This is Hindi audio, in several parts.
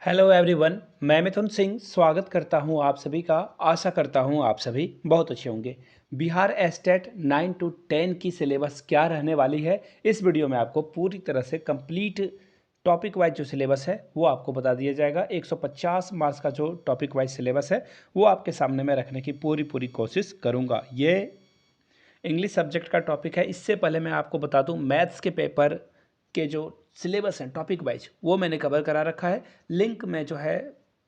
हेलो एवरीवन, मैं मिथुन सिंह स्वागत करता हूं आप सभी का। आशा करता हूं आप सभी बहुत अच्छे होंगे। बिहार एस्टेट 9 to 10 की सिलेबस क्या रहने वाली है, इस वीडियो में आपको पूरी तरह से कंप्लीट टॉपिक वाइज जो सिलेबस है वो आपको बता दिया जाएगा। 150 मार्क्स का जो टॉपिक वाइज सिलेबस है वो आपके सामने मैं रखने की पूरी कोशिश करूँगा। ये इंग्लिश सब्जेक्ट का टॉपिक है। इससे पहले मैं आपको बता दूं, मैथ्स के पेपर के जो सिलेबस हैं टॉपिक वाइज वो मैंने कवर करा रखा है। लिंक मैं जो है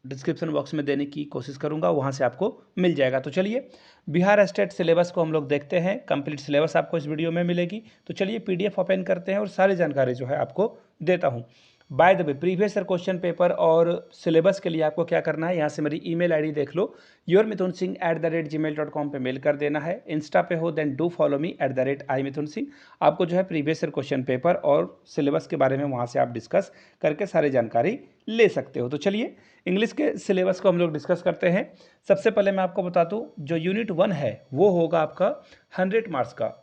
डिस्क्रिप्शन बॉक्स में देने की कोशिश करूंगा, वहां से आपको मिल जाएगा। तो चलिए बिहार स्टेट सिलेबस को हम लोग देखते हैं। कंप्लीट सिलेबस आपको इस वीडियो में मिलेगी। तो चलिए पीडीएफ ओपन करते हैं और सारी जानकारी जो है आपको देता हूँ। By the way, previous year question paper और सिलेबस के लिए आपको क्या करना है, यहाँ से मेरी ईमेल आईडी देख लो, yourmithunsingh@gmail.com पे मेल कर देना है। इंस्टा पे हो then do follow me @imitunsingh। आपको जो है प्रीवियस ईयर क्वेश्चन पेपर और सिलेबस के बारे में वहाँ से आप डिस्कस करके सारी जानकारी ले सकते हो। तो चलिए इंग्लिश के सिलेबस को हम लोग डिस्कस करते हैं। सबसे पहले मैं आपको बता दूँ, जो यूनिट 1 है वो होगा आपका 100 मार्क्स का।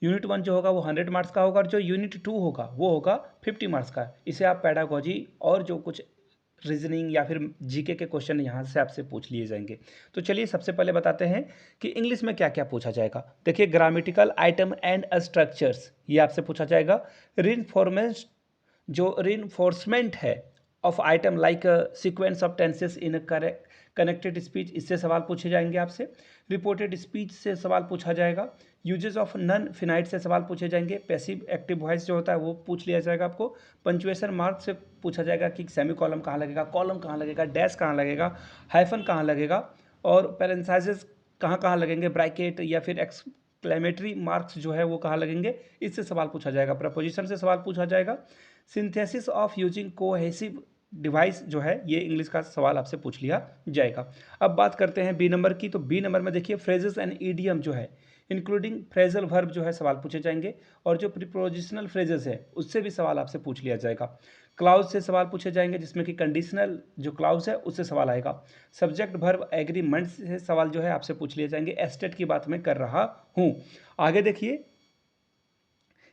यूनिट 1 जो होगा वो 100 मार्क्स का होगा और जो यूनिट 2 होगा वो होगा 50 मार्क्स का। इसे आप पैडागोजी और जो कुछ रीजनिंग या फिर जीके के क्वेश्चन यहाँ से आपसे पूछ लिए जाएंगे। तो चलिए सबसे पहले बताते हैं कि इंग्लिश में क्या क्या पूछा जाएगा। देखिए, ग्रामेटिकल आइटम एंड स्ट्रक्चर्स ये आपसे पूछा जाएगा। रीइंफोर्समेंट, जो रीइंफोर्समेंट है of item like sequence of tenses in connected speech, इससे सवाल पूछे जाएंगे आपसे। रिपोर्टेड स्पीच से सवाल पूछा जाएगा। यूजेस ऑफ नन फिनाइट से सवाल पूछे जाएंगे। पैसिव एक्टिव वॉइस जो होता है वो पूछ लिया जाएगा आपको। पंचुएशन मार्क से पूछा जाएगा कि सेमी कॉलम कहाँ लगेगा, कॉलम कहाँ लगेगा, डैश कहाँ लगेगा, हाइफन कहाँ लगेगा और पैरेंथेसिस कहाँ कहाँ लगेंगे, ब्रैकेट या फिर एक्सक्लेमेटरी मार्क्स जो है वो कहाँ लगेंगे, इससे सवाल पूछा जाएगा। प्रपोजिशन से सवाल पूछा जाएगा। Synthesis of using cohesive device जो है ये इंग्लिश का सवाल आपसे पूछ लिया जाएगा। अब बात करते हैं बी नंबर की। तो बी नंबर में देखिए फ्रेजेस एंड ईडियम जो है इंक्लूडिंग फ्रेजल वर्ब जो है सवाल पूछे जाएंगे और जो प्रीपोजिशनल फ्रेजेस है उससे भी सवाल आपसे पूछ लिया जाएगा। क्लाउज से सवाल पूछे जाएंगे जिसमें कि कंडीशनल जो क्लाउज है उससे सवाल आएगा। सब्जेक्ट वर्ब एग्रीमेंट से सवाल जो है आपसे पूछ लिए जाएंगे। एस्टेट की बात मैं कर रहा हूँ। आगे देखिए,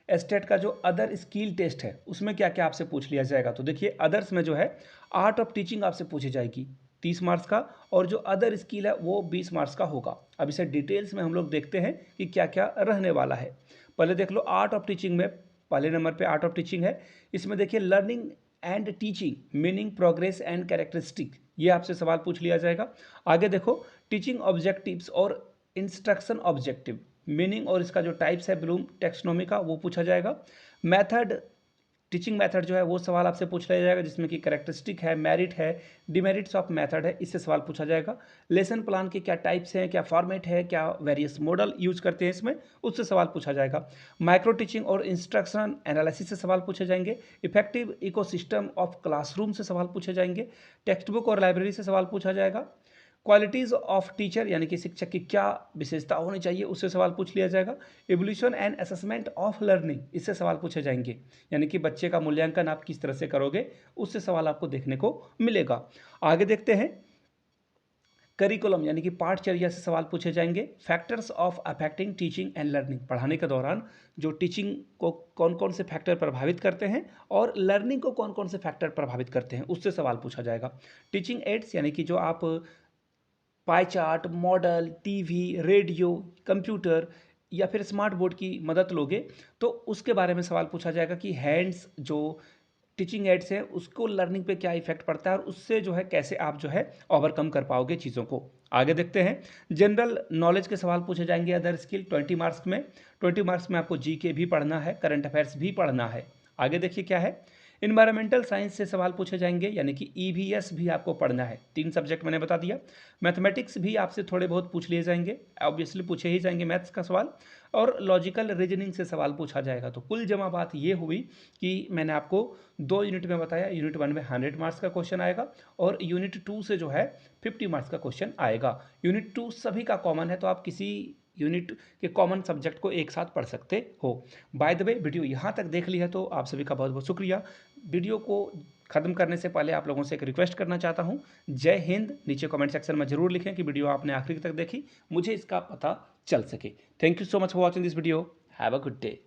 एस्टेट का जो अदर स्किल टेस्ट है उसमें क्या क्या आपसे पूछ लिया जाएगा। तो देखिए अदर्स में जो है आर्ट ऑफ टीचिंग आपसे पूछी जाएगी 30 मार्क्स का और जो अदर स्किल है वो 20 मार्क्स का होगा। अब इसे डिटेल्स में हम लोग देखते हैं कि क्या क्या रहने वाला है। पहले देख लो आर्ट ऑफ टीचिंग में, पहले नंबर पे आर्ट ऑफ टीचिंग है। इसमें देखिए learning and teaching, meaning, progress and characteristic, ये आपसे सवाल पूछ लिया जाएगा। आगे देखो टीचिंग ऑब्जेक्टिव्स और इंस्ट्रक्शन ऑब्जेक्टिव, मीनिंग और इसका जो टाइप्स है ब्लूम टेक्सोनोमी का वो पूछा जाएगा। मेथड, टीचिंग मेथड जो है वो सवाल आपसे पूछ लिया जाएगा जिसमें कि कैरेक्टरिस्टिक है, मेरिट है, डिमेरिट्स ऑफ मेथड है, इससे सवाल पूछा जाएगा। लेसन प्लान के क्या टाइप्स हैं, क्या फॉर्मेट है, क्या वेरियस मॉडल यूज करते हैं इसमें, उससे सवाल पूछा जाएगा। माइक्रो टीचिंग और इंस्ट्रक्शन एनालिसिस से सवाल पूछे जाएंगे। इफेक्टिव इकोसिस्टम ऑफ क्लासरूम से सवाल पूछे जाएंगे। टेक्स्ट बुक और लाइब्रेरी से सवाल पूछा जाएगा। क्वालिटीज़ ऑफ टीचर यानी कि शिक्षक की क्या विशेषता होनी चाहिए उससे सवाल पूछ लिया जाएगा। Evolution and assessment of learning, इससे सवाल पूछे जाएंगे, यानी कि बच्चे का मूल्यांकन आप किस तरह से करोगे उससे सवाल आपको देखने को मिलेगा। आगे देखते हैं, करिकुलम यानी कि पाठचर्या से सवाल पूछे जाएंगे। Factors of affecting teaching and learning, पढ़ाने के दौरान जो टीचिंग को कौन कौन से फैक्टर प्रभावित करते हैं और लर्निंग को कौन कौन से फैक्टर प्रभावित करते हैं उससे सवाल पूछा जाएगा। टीचिंग एड्स यानी कि जो आप pie chart, model, TV, radio, computer या फिर स्मार्ट बोर्ड की मदद लोगे तो उसके बारे में सवाल पूछा जाएगा कि हैंड्स जो टीचिंग एड्स हैं उसको लर्निंग पे क्या इफेक्ट पड़ता है और उससे जो है कैसे आप जो है ओवरकम कर पाओगे चीज़ों को। आगे देखते हैं, जनरल नॉलेज के सवाल पूछे जाएंगे अदर स्किल 20 मार्क्स में। 20 मार्क्स में आपको जीके भी पढ़ना है, करंट अफेयर्स भी पढ़ना है। आगे देखिए क्या है, इन्वायरमेंटल साइंस से सवाल पूछे जाएंगे यानी कि ईवीएस भी आपको पढ़ना है। 3 सब्जेक्ट मैंने बता दिया। मैथमेटिक्स भी आपसे थोड़े बहुत पूछ लिए जाएंगे, ऑब्वियसली पूछे ही जाएंगे मैथ्स का सवाल। और लॉजिकल रीजनिंग से सवाल पूछा जाएगा। तो कुल जमा बात ये हुई कि मैंने आपको 2 यूनिट में बताया। यूनिट 1 में 100 मार्क्स का क्वेश्चन आएगा और यूनिट 2 से जो है 50 मार्क्स का क्वेश्चन आएगा। यूनिट 2 सभी का कॉमन है तो आप किसी यूनिट के कॉमन सब्जेक्ट को एक साथ पढ़ सकते हो। बाय द वे, वीडियो यहाँ तक देख लिया तो आप सभी का बहुत बहुत शुक्रिया। वीडियो को ख़त्म करने से पहले आप लोगों से एक रिक्वेस्ट करना चाहता हूँ, जय हिंद नीचे कमेंट सेक्शन में जरूर लिखें कि वीडियो आपने आखिरी तक देखी, मुझे इसका पता चल सके। Thank you so much for watching this video. Have a good day.